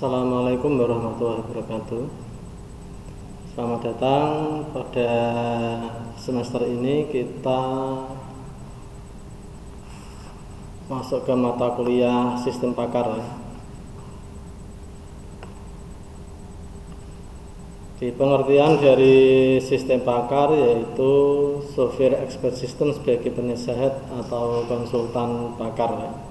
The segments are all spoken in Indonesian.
Assalamualaikum warahmatullahi wabarakatuh. Selamat datang pada semester ini. Kita masuk ke mata kuliah sistem pakar. Di pengertian dari sistem pakar yaitu software expert system sebagai penasehat atau konsultan pakar.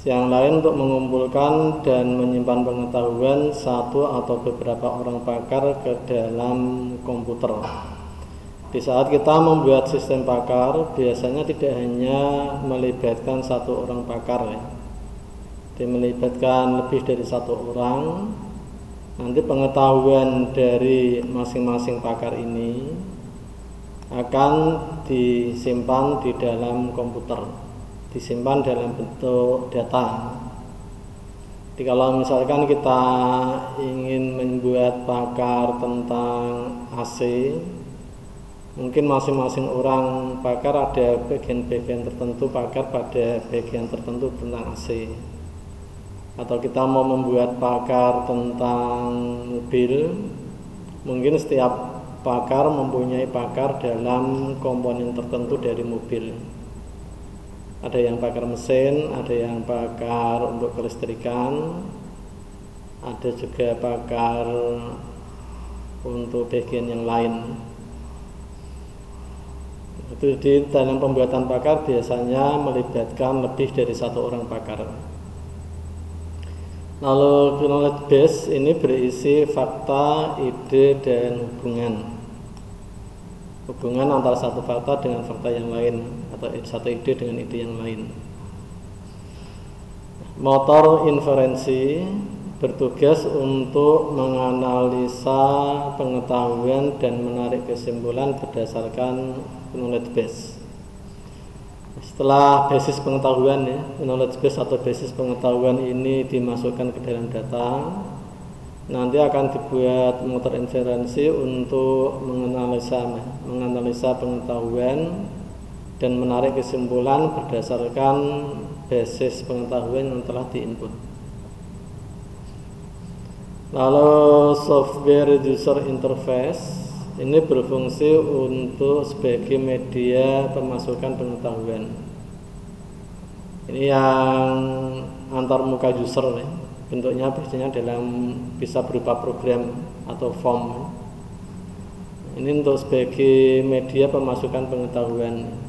Yang lain untuk mengumpulkan dan menyimpan pengetahuan satu atau beberapa orang pakar ke dalam komputer. Di saat kita membuat sistem pakar, biasanya tidak hanya melibatkan satu orang pakar, melibatkan lebih dari satu orang. Nanti pengetahuan dari masing-masing pakar ini akan disimpan di dalam komputer, disimpan dalam bentuk data. Jadi kalau misalkan kita ingin membuat pakar tentang AC, mungkin masing-masing orang pakar ada bagian-bagian tertentu pakar pada bagian tertentu tentang AC. Atau kita mau membuat pakar tentang mobil, mungkin setiap pakar mempunyai pakar dalam komponen tertentu dari mobil. Ada yang pakar mesin, ada yang pakar untuk kelistrikan, ada juga pakar untuk bagian yang lain. Itu di dalam pembuatan pakar biasanya melibatkan lebih dari satu orang pakar. Lalu knowledge base ini berisi fakta, ide, dan hubungan antara satu fakta dengan fakta yang lain, atau satu ide dengan ide yang lain. Motor inferensi bertugas untuk menganalisa pengetahuan dan menarik kesimpulan berdasarkan knowledge base. Setelah basis pengetahuan, knowledge base atau basis pengetahuan ini dimasukkan ke dalam data, nanti akan dibuat motor inferensi untuk menganalisa pengetahuan dan menarik kesimpulan berdasarkan basis pengetahuan yang telah diinput. Lalu software user interface ini berfungsi untuk sebagai media pemasukan pengetahuan. Ini yang antar muka user, bentuknya biasanya bisa berupa program atau form. Ini untuk sebagai media pemasukan pengetahuan.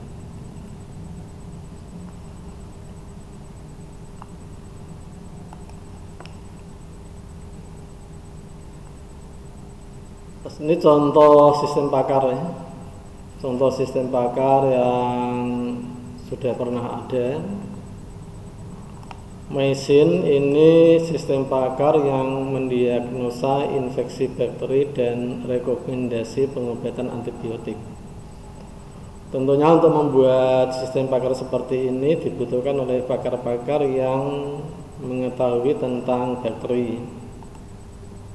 Ini contoh sistem pakar, contoh sistem pakar yang sudah pernah ada. Mesin ini sistem pakar yang mendiagnosa infeksi bakteri dan rekomendasi pengobatan antibiotik. Tentunya untuk membuat sistem pakar seperti ini dibutuhkan oleh pakar-pakar yang mengetahui tentang bakteri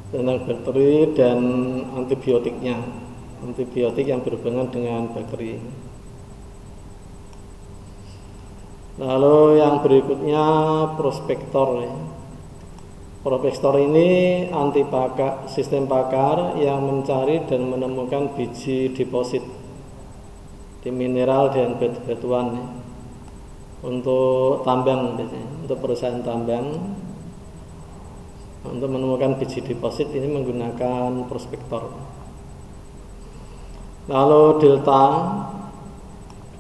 dan antibiotiknya, antibiotik yang berhubungan dengan bakteri. Lalu yang berikutnya prospektor. Prospektor ini sistem pakar yang mencari dan menemukan biji deposit di mineral dan batu-batuan untuk tambang, untuk perusahaan tambang. Untuk menemukan biji deposit ini menggunakan prospektor. Lalu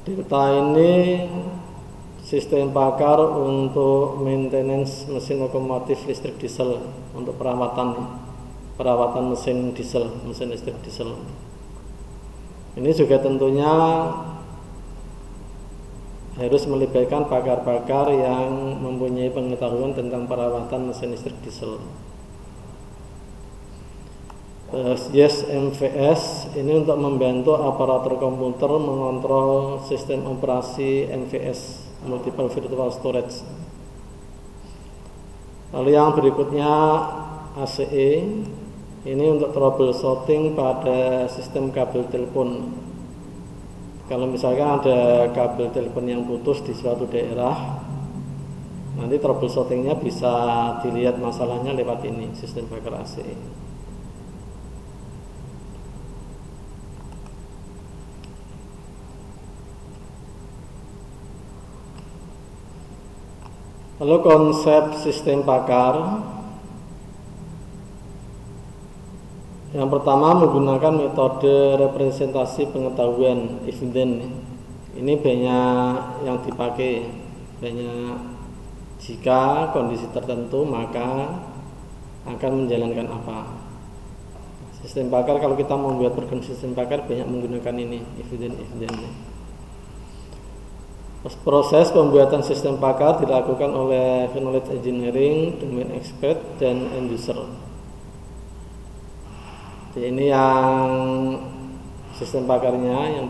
delta ini sistem pakar untuk maintenance mesin lokomotif listrik diesel, untuk perawatan mesin diesel, mesin listrik diesel. Ini juga tentunya harus melibatkan pakar-pakar yang mempunyai pengetahuan tentang perawatan mesin listrik diesel. MVS ini untuk membantu aparatur komputer mengontrol sistem operasi MVS, multiple virtual storage. Lalu yang berikutnya ACE ini untuk troubleshooting pada sistem kabel telepon. Kalau misalkan ada kabel telepon yang putus di suatu daerah, Nanti troubleshootingnya bisa dilihat masalahnya lewat ini, sistem bakar AC. Lalu konsep sistem bakar, yang pertama menggunakan metode representasi pengetahuan eviden. Ini banyak yang dipakai, banyak jika kondisi tertentu maka akan menjalankan apa. Sistem bakar, kalau kita membuat program sistem bakar banyak menggunakan ini, eviden. Proses pembuatan sistem bakar dilakukan oleh knowledge engineering, domain expert, dan end user. Jadi ini yang sistem bakarnya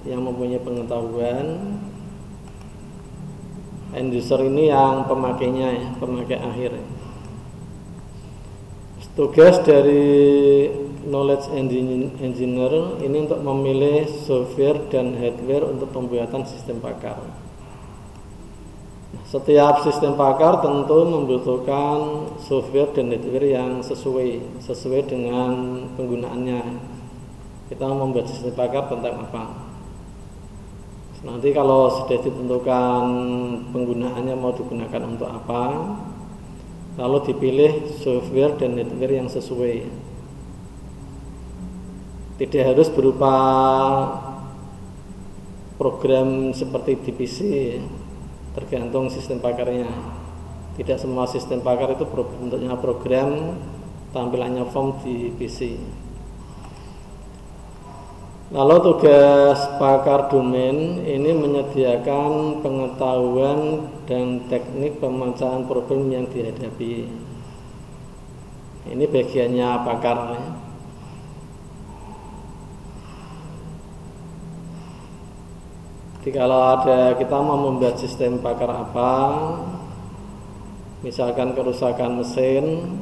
yang mempunyai pengetahuan. End user ini yang pemakainya ya, pemakai akhir. Tugas dari knowledge engineer ini untuk memilih software dan hardware untuk pembuatan sistem bakar. Setiap sistem bakar tentu membutuhkan software dan hardware yang sesuai dengan penggunaannya. Kita membuat sistem bakar tentang apa? Nanti kalau sudah ditentukan penggunaannya mau digunakan untuk apa, lalu dipilih software dan hardware yang sesuai. Tidak harus berupa program seperti di PC, tergantung sistem bakarnya. Tidak semua sistem bakar itu bentuknya program, tampilannya form di PC. Lalu tugas pakar domain ini menyediakan pengetahuan dan teknik pemecahan problem yang dihadapi. Ini bagiannya pakar. Jadi kalau ada kita mau membuat sistem bakar apa, misalkan kerusakan mesin,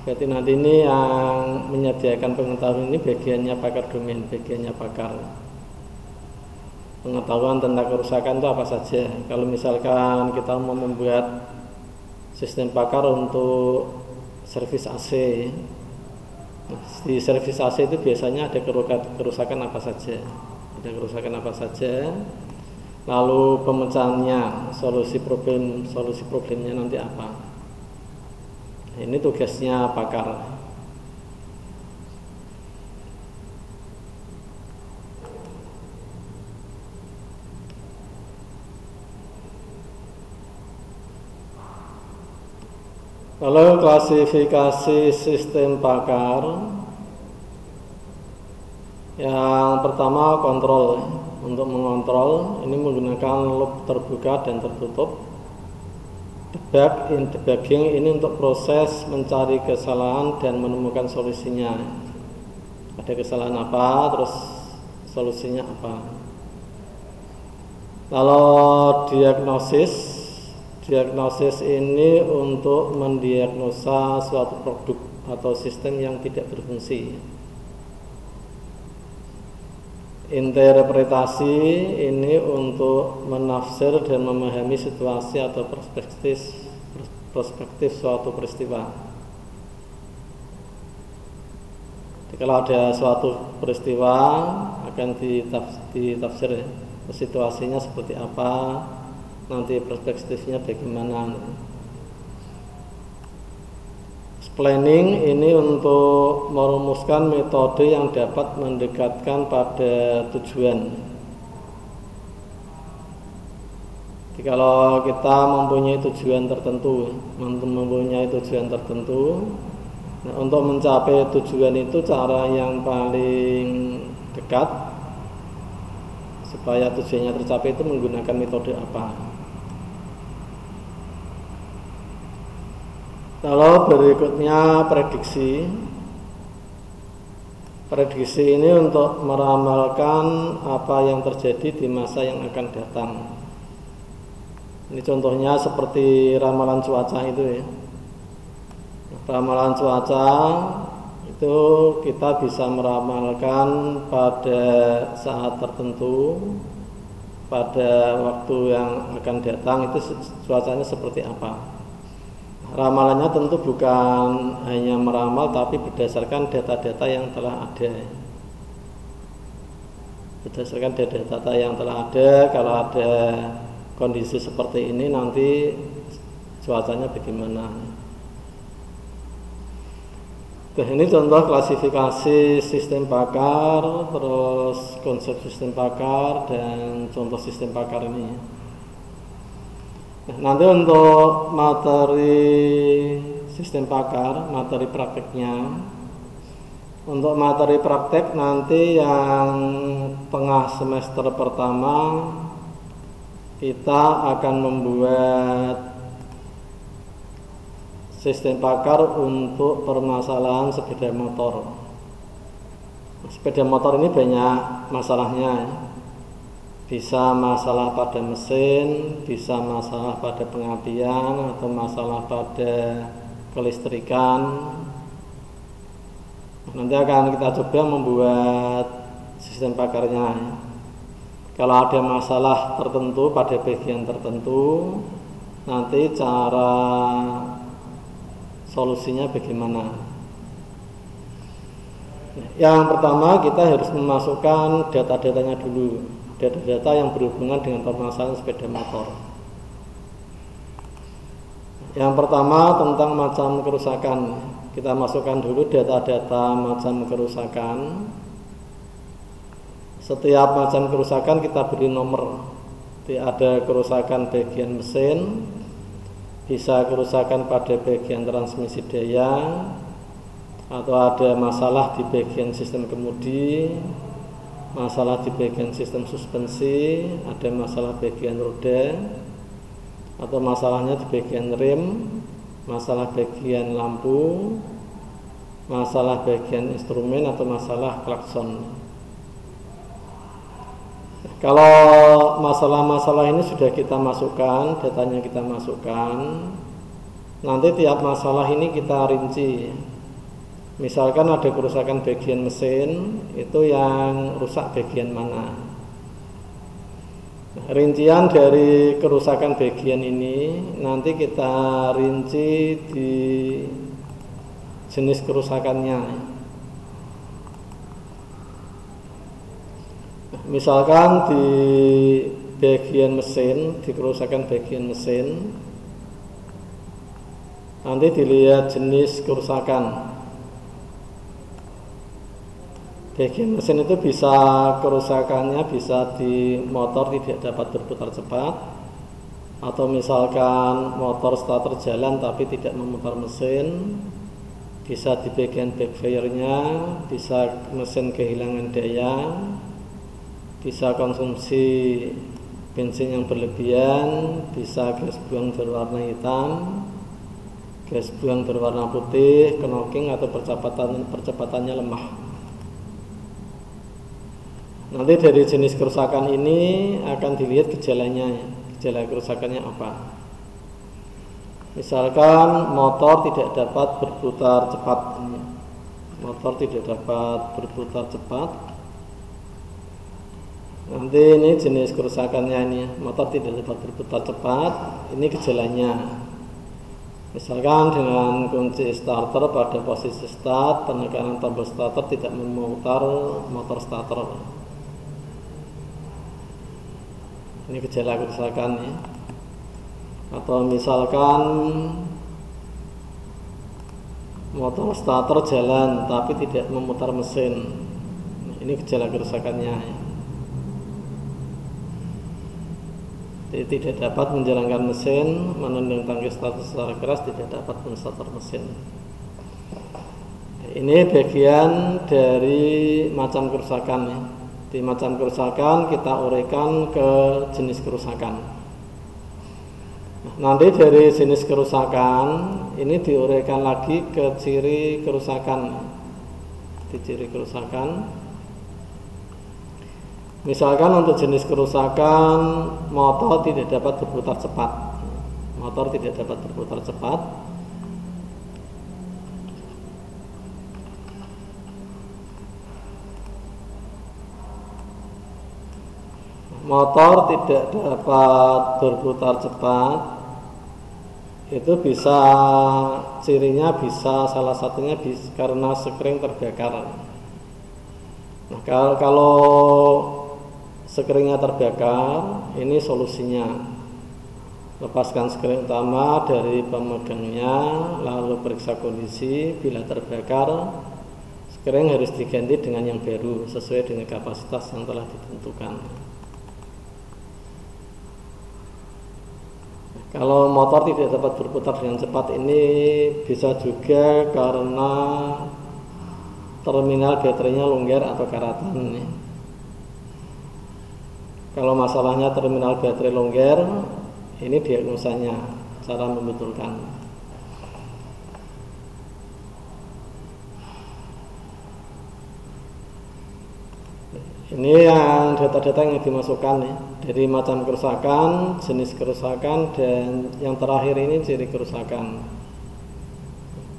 berarti nanti ini yang menyediakan pengetahuan ini bagiannya pakar domain, bagiannya pakar. Pengetahuan tentang kerusakan itu apa saja. Kalau misalkan kita mau membuat sistem bakar untuk servis AC, di servis AC itu biasanya ada kerusakan apa saja. Ada kerusakan apa saja, lalu pemecahannya, solusi problemnya nanti apa. Ini tugasnya pakar. Lalu klasifikasi sistem bakar. Yang pertama kontrol. Untuk mengontrol ini menggunakan loop terbuka dan tertutup. Debugging ini untuk proses mencari kesalahan dan menemukan solusinya. Ada kesalahan apa, terus solusinya apa. Lalu diagnosis ini untuk mendiagnosa suatu produk atau sistem yang tidak berfungsi. Interpretasi ini untuk menafsir dan memahami situasi atau perspektif suatu peristiwa. Jadi kalau ada suatu peristiwa akan ditafsir situasinya seperti apa, nanti perspektifnya bagaimana. Planning ini untuk merumuskan metode yang dapat mendekatkan pada tujuan. Jadi kalau kita mempunyai tujuan tertentu, nah untuk mencapai tujuan itu cara yang paling dekat supaya tujuannya tercapai itu menggunakan metode apa. Kalau berikutnya prediksi. Prediksi ini untuk meramalkan apa yang terjadi di masa yang akan datang. Ini contohnya seperti ramalan cuaca itu ya. Ramalan cuaca itu kita bisa meramalkan pada saat tertentu pada waktu yang akan datang itu cuacanya seperti apa. Ramalannya tentu bukan hanya meramal, tapi berdasarkan data-data yang telah ada. Berdasarkan data-data yang telah ada, kalau ada kondisi seperti ini nanti cuacanya bagaimana. Nah, ini contoh klasifikasi sistem pakar, terus konsep sistem pakar, dan contoh sistem pakar ini. Nah, nanti untuk materi sistem pakar, materi prakteknya. Untuk materi praktek nanti yang tengah semester pertama kita akan membuat sistem pakar untuk permasalahan sepeda motor. Sepeda motor ini banyak masalahnya. Bisa masalah pada mesin, bisa masalah pada pengapian, atau masalah pada kelistrikan. Nanti akan kita coba membuat sistem pakarnya. Kalau ada masalah tertentu pada bagian tertentu, nanti cara solusinya bagaimana. Yang pertama kita harus memasukkan data-datanya dulu, data-data yang berhubungan dengan permasalahan sepeda motor. Yang pertama tentang macam kerusakan. Kita masukkan dulu data-data macam kerusakan. Setiap macam kerusakan kita beri nomor. Ada kerusakan bagian mesin, bisa kerusakan pada bagian transmisi daya, atau ada masalah di bagian sistem kemudi, masalah di bagian sistem suspensi, ada masalah bagian roda, atau masalahnya di bagian rem, masalah bagian lampu, masalah bagian instrumen, atau masalah klakson. Kalau masalah-masalah ini sudah kita masukkan, datanya kita masukkan, nanti tiap masalah ini kita rinci. Misalkan ada kerusakan bagian mesin, itu yang rusak bagian mana. Rincian dari kerusakan bagian ini nanti kita rinci di jenis kerusakannya. Misalkan di bagian mesin, di kerusakan bagian mesin, nanti dilihat jenis kerusakan. Bagian mesin itu bisa kerusakannya bisa di motor tidak dapat berputar cepat, atau misalkan motor starter jalan tapi tidak memutar mesin, bisa di bagian backfire-nya, bisa mesin kehilangan daya, bisa konsumsi bensin yang berlebihan, bisa gas buang berwarna hitam, gas buang berwarna putih, knocking, atau percepatannya lemah. Nanti dari jenis kerusakan ini akan dilihat gejalanya, gejala kerusakannya apa. Misalkan motor tidak dapat berputar cepat, motor tidak dapat berputar cepat. Nanti ini jenis kerusakannya, ini motor tidak dapat berputar cepat, ini gejalanya. Misalkan dengan kunci starter pada posisi start, penekanan tombol starter tidak memutar motor starter. Ini gejala kerusakan ya. Atau misalkan motor starter jalan tapi tidak memutar mesin, ini gejala kerusakannya ya. Tidak dapat menjalankan mesin, menendang tangki starter secara keras, tidak dapat menstarter mesin. Ini bagian dari macam kerusakan ya. Di macam kerusakan kita uraikan ke jenis kerusakan. Nanti dari jenis kerusakan ini diuraikan lagi ke ciri kerusakan. Di ciri kerusakan, misalkan untuk jenis kerusakan motor tidak dapat berputar cepat. Motor tidak dapat berputar cepat. motor tidak dapat berputar cepat, itu bisa cirinya bisa salah satunya karena sekring terbakar. Nah, kalau sekringnya terbakar, ini solusinya lepaskan sekring utama dari pemegangnya, lalu periksa kondisi. Bila terbakar, sekring harus diganti dengan yang baru sesuai dengan kapasitas yang telah ditentukan. Kalau motor tidak dapat berputar dengan cepat, ini bisa juga karena terminal baterainya longgar atau karatan. Kalau masalahnya terminal baterai longgar, ini diagnosanya, cara membetulkan. Ini yang data-data yang dimasukkan ya, dari macam kerusakan, jenis kerusakan, dan yang terakhir ini ciri kerusakan.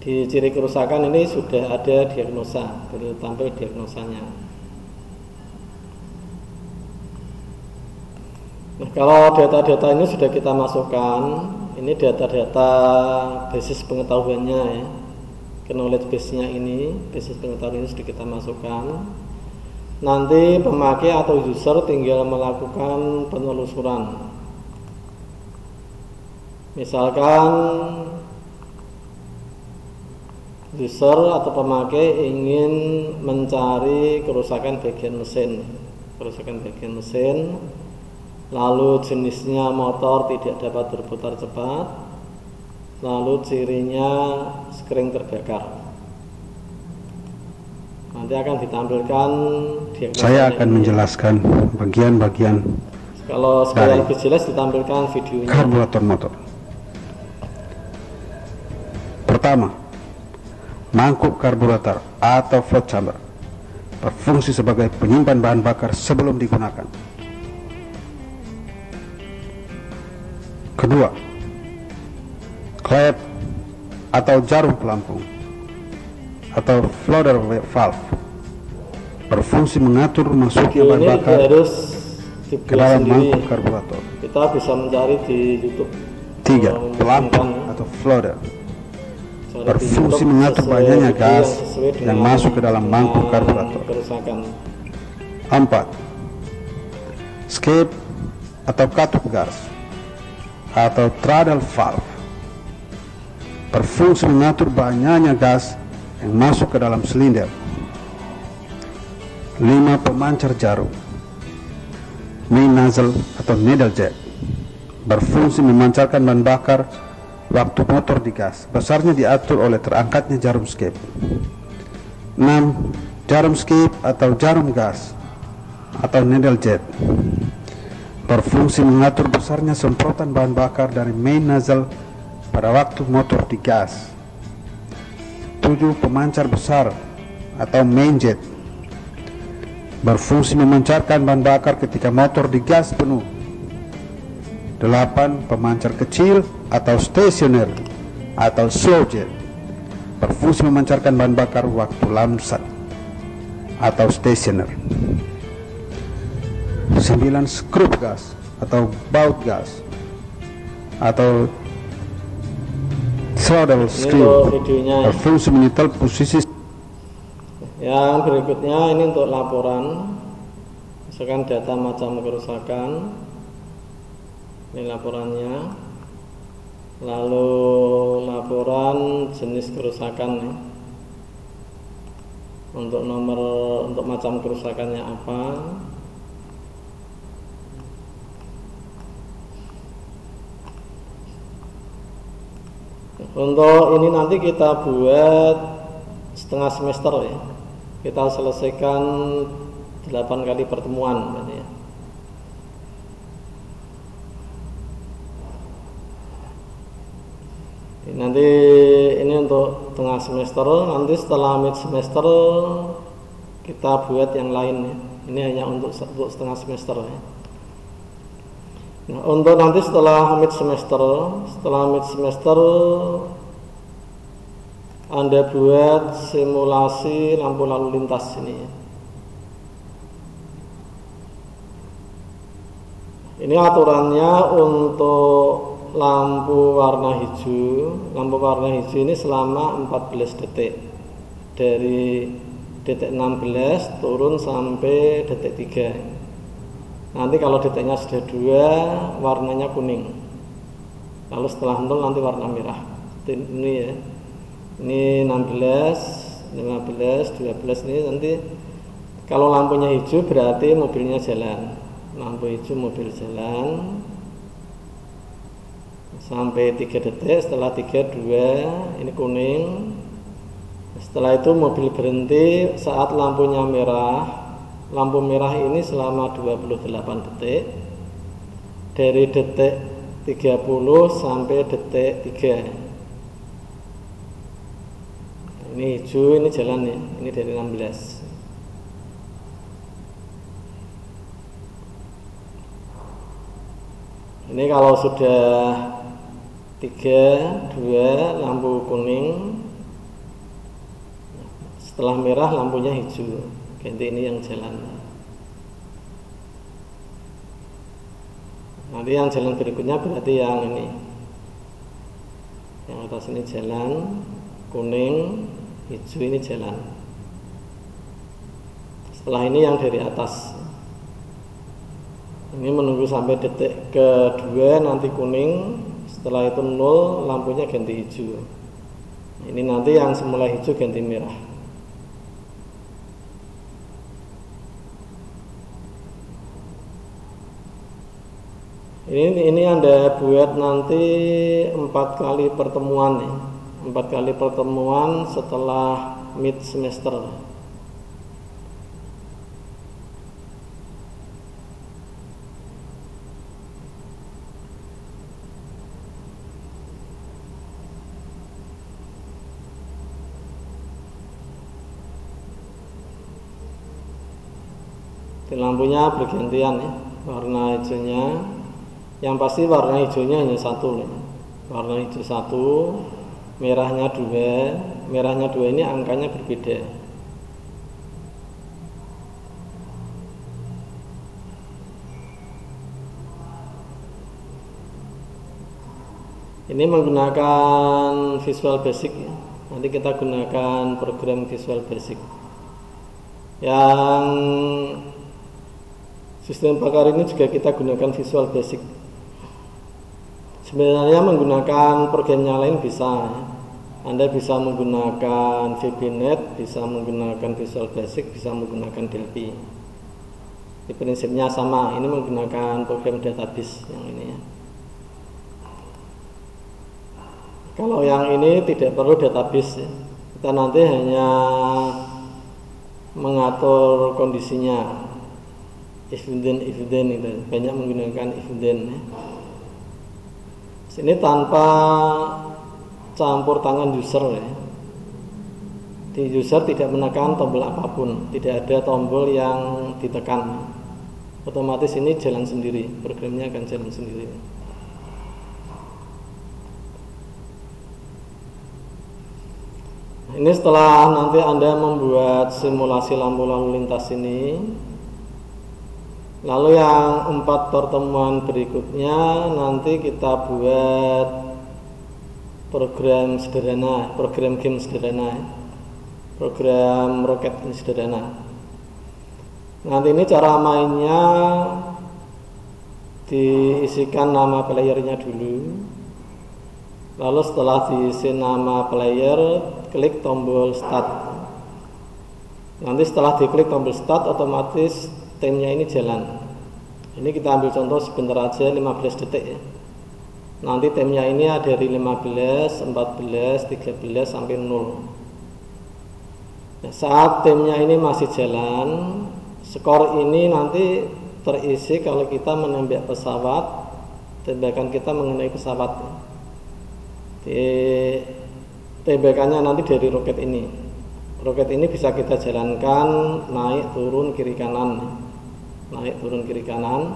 Di ciri kerusakan ini sudah ada diagnosa, baru tampil diagnosanya. Nah, kalau data-data ini sudah kita masukkan, ini data-data basis pengetahuannya ya, knowledge base-nya ini, basis pengetahuan ini sudah kita masukkan. Nanti pemakai atau user tinggal melakukan penelusuran. Misalkan user atau pemakai ingin mencari kerusakan bagian mesin, lalu jenisnya motor tidak dapat berputar cepat, lalu cirinya sekring terbakar. Nanti akan ditampilkan. Saya akan menjelaskan bagian-bagian. Kalau supaya lebih jelas ditampilkan videonya. Karburator motor. Pertama, mangkuk karburator atau float chamber berfungsi sebagai penyimpan bahan bakar sebelum digunakan. Kedua, klep atau jarum pelampung atau floater valve berfungsi mengatur masuknya bahan bakar ke dalam mangkuk karburator. Kita bisa mencari di YouTube. Tiga, pelampung atau floater berfungsi mengatur banyaknya gas yang masuk ke dalam mangkuk karburator. Empat, skip atau katup gas atau throttle valve berfungsi mengatur banyaknya gas yang masuk ke dalam silinder. 5, pemancar jarum main nozzle atau needle jet berfungsi memancarkan bahan bakar waktu motor digas. Besarnya diatur oleh terangkatnya jarum skip. 6, jarum skip atau jarum gas atau needle jet berfungsi mengatur besarnya semprotan bahan bakar dari main nozzle pada waktu motor digas. 7, pemancar besar atau main jet berfungsi memancarkan bahan bakar ketika motor digas penuh. 8, pemancar kecil atau stationer atau slow jet berfungsi memancarkan bahan bakar waktu lamsat atau stationer. 9, skrup gas atau baut gas atau throttle screw berfungsi menyetel posisi. Yang berikutnya ini untuk laporan, misalkan data macam kerusakan, ini laporannya, lalu laporan jenis kerusakan nih. Untuk macam kerusakannya apa, untuk ini nanti kita buat setengah semester ya, kita selesaikan 8 kali pertemuan berarti ya. Nanti ini untuk tengah semester, nanti setelah mid semester kita buat yang lain ya. Ini hanya untuk setengah semester ya. Nah, untuk nanti setelah mid semester Anda buat simulasi lampu lalu lintas ini. Ini aturannya untuk lampu warna hijau. Lampu warna hijau ini selama 14 detik. Dari detik 16 turun sampai detik 3. Nanti kalau detiknya sudah 2, warnanya kuning. Lalu setelah 0 nanti warna merah. Ini ya. Ini 16, 15, 12 ini nanti kalau lampunya hijau berarti mobilnya jalan. Lampu hijau mobil jalan sampai 3 detik, setelah 3, 2, ini kuning. Setelah itu mobil berhenti saat lampunya merah. Lampu merah ini selama 28 detik. Dari detik 30 sampai detik 3. Ini hijau, ini jalan ya. Ini dari 16. Ini kalau sudah 3, 2, lampu kuning. Setelah merah lampunya hijau. Ganti ini yang jalan. Nanti yang jalan berikutnya berarti yang ini. Yang atas ini jalan kuning, hijau ini jalan. Setelah ini yang dari atas. Ini menunggu sampai detik kedua nanti kuning. Setelah itu 0, lampunya ganti hijau. Ini nanti yang semula hijau ganti merah. Ini Anda buat nanti 4 kali pertemuan ya. 4 kali pertemuan setelah mid semester. Di lampunya bergantian ya, warna hijaunya. Yang pasti warna hijaunya hanya 1 nih. Warna hijau 1, merahnya 2. Merahnya 2 ini angkanya berbeda. Ini menggunakan Visual Basic ya. Nanti kita gunakan program Visual Basic. Yang sistem bakar ini juga kita gunakan Visual Basic. Sebenarnya menggunakan programnya lain bisa ya. Anda bisa menggunakan VBNet, bisa menggunakan Visual Basic, bisa menggunakan Delphi. Ini prinsipnya sama, ini menggunakan program database yang ini ya. Kalau yang ini tidak perlu database ya. Kita nanti hanya mengatur kondisinya. If then itu banyak menggunakan if then ya. Ini tanpa campur tangan user ya. Di user tidak menekan tombol apapun, tidak ada tombol yang ditekan. Otomatis ini jalan sendiri, programnya akan jalan sendiri. Ini setelah nanti Anda membuat simulasi lampu lalu lintas ini. Lalu yang 4 pertemuan berikutnya nanti kita buat program sederhana, program game sederhana, program roket sederhana. Nanti ini cara mainnya diisikan nama playernya dulu. Lalu setelah diisi nama player, klik tombol start. Nanti setelah diklik tombol start, otomatis timnya ini jalan. Ini kita ambil contoh sebentar aja, 15 detik ya. Nanti timnya ini ada dari 15, 14, 13 sampai 0. Nah, saat timnya ini masih jalan, skor ini nanti terisi kalau kita menembak pesawat, tembakan kita mengenai pesawat. Tembakannya nanti dari roket ini. Roket ini bisa kita jalankan naik turun kiri kanan. Naik turun kiri kanan.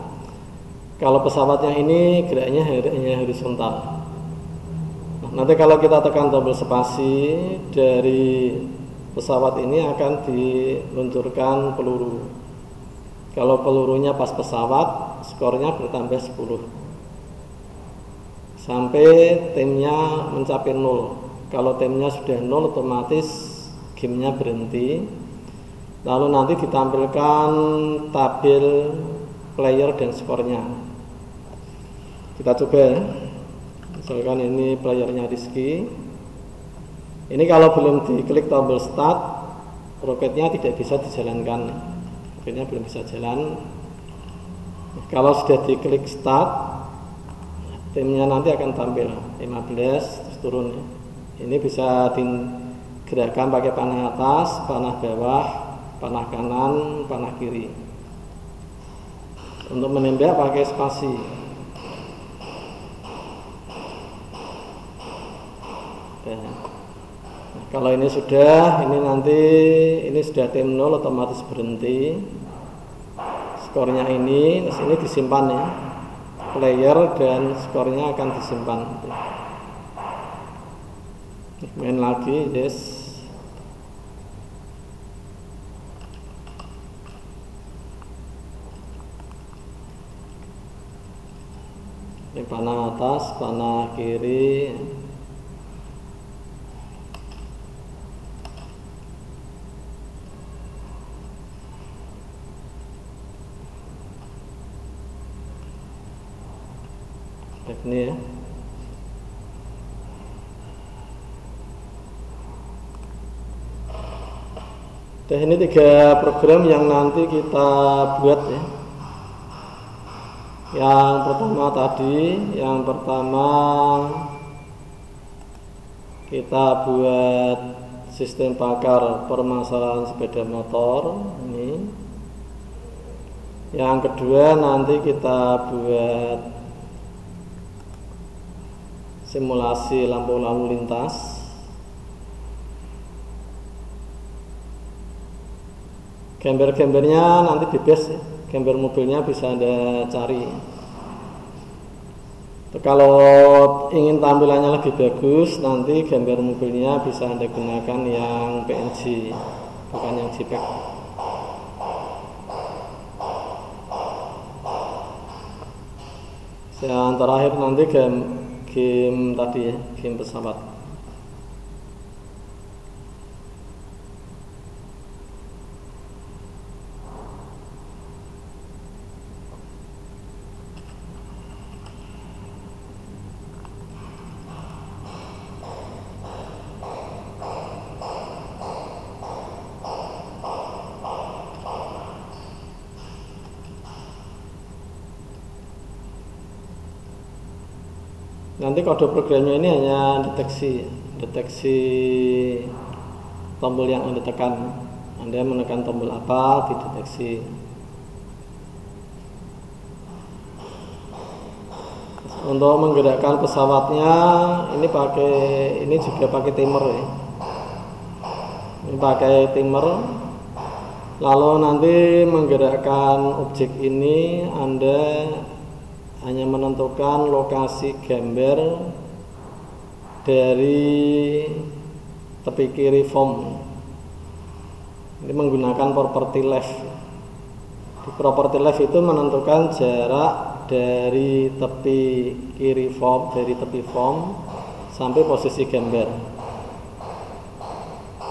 Kalau pesawatnya ini geraknya hanya horizontal. Nah, nanti kalau kita tekan tombol spasi, dari pesawat ini akan diluncurkan peluru. Kalau pelurunya pas pesawat, skornya bertambah 10 sampai timnya mencapai 0. Kalau timnya sudah 0, otomatis gamenya berhenti. Lalu nanti ditampilkan tabel player dan skornya. Kita coba ya. Misalkan ini playernya Rizky. Ini kalau belum diklik tombol start, roketnya tidak bisa dijalankan. Roketnya belum bisa jalan. Kalau sudah diklik start, timnya nanti akan tampil 15 terus turun ya. Ini bisa digerakkan pakai panah atas, panah bawah, panah kanan, panah kiri. Untuk menembak pakai spasi. Nah, kalau ini sudah, ini sudah tim 0, otomatis berhenti. Skornya ini disimpan ya. Player dan skornya akan disimpan. Main lagi, yes. Ini panah atas, panah kiri. Ini ya. Ini 3 program yang nanti kita buat ya. Yang pertama kita buat sistem pakar permasalahan sepeda motor ini. Yang kedua nanti kita buat simulasi lampu lalu lintas. Gambar-gambarnya nanti bebas ya. Gambar mobilnya bisa Anda cari. Kalau ingin tampilannya lebih bagus, nanti gambar mobilnya bisa Anda gunakan yang PNG, bukan yang JPEG. Yang terakhir nanti game tadi ya, game pesawat. Nanti kode programnya ini hanya deteksi tombol yang Anda tekan. Anda menekan tombol apa, dideteksi. Untuk menggerakkan pesawatnya ini juga pakai timer ya. Ini pakai timer. Lalu nanti menggerakkan objek ini Anda hanya menentukan lokasi gambar dari tepi kiri form. Ini menggunakan property left. Di property left itu menentukan jarak dari tepi kiri form, dari tepi form sampai posisi gambar.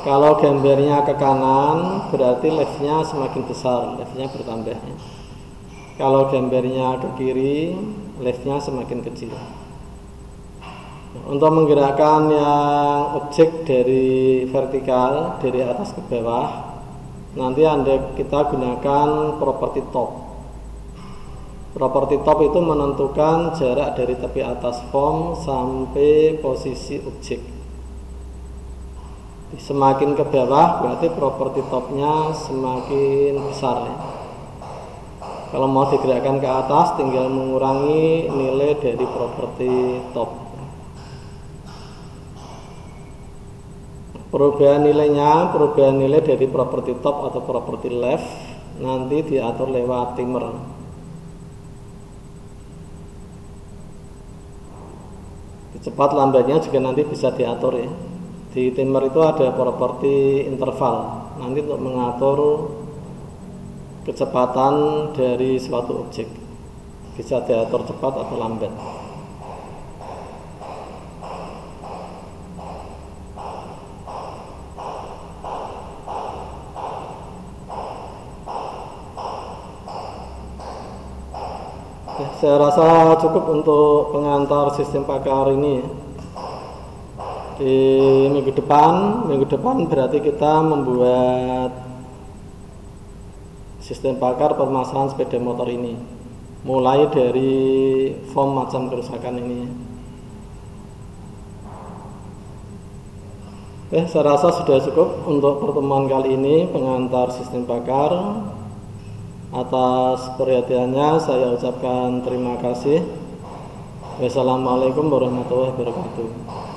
Kalau gambarnya ke kanan, berarti leftnya semakin besar, leftnya bertambah. Kalau gambarnya ke kiri, leftnya semakin kecil. Untuk menggerakkan yang objek dari vertikal, dari atas ke bawah, nanti kita gunakan property top. Property top itu menentukan jarak dari tepi atas form sampai posisi objek. Semakin ke bawah berarti property topnya semakin besar ya. Kalau mau digerakkan ke atas, tinggal mengurangi nilai dari property top. Perubahan nilai dari property top atau property left nanti diatur lewat timer. Cepat lambatnya juga nanti bisa diatur ya. Di timer itu ada property interval. Nanti untuk mengatur kecepatan dari suatu objek, bisa diatur cepat atau lambat. Saya rasa cukup untuk pengantar sistem pakar ini. Di minggu depan berarti kita membuat sistem pakar permasalahan sepeda motor ini, mulai dari form macam kerusakan ini. Saya rasa sudah cukup untuk pertemuan kali ini pengantar sistem pakar. Atas perhatiannya saya ucapkan terima kasih. Wassalamualaikum warahmatullahi wabarakatuh.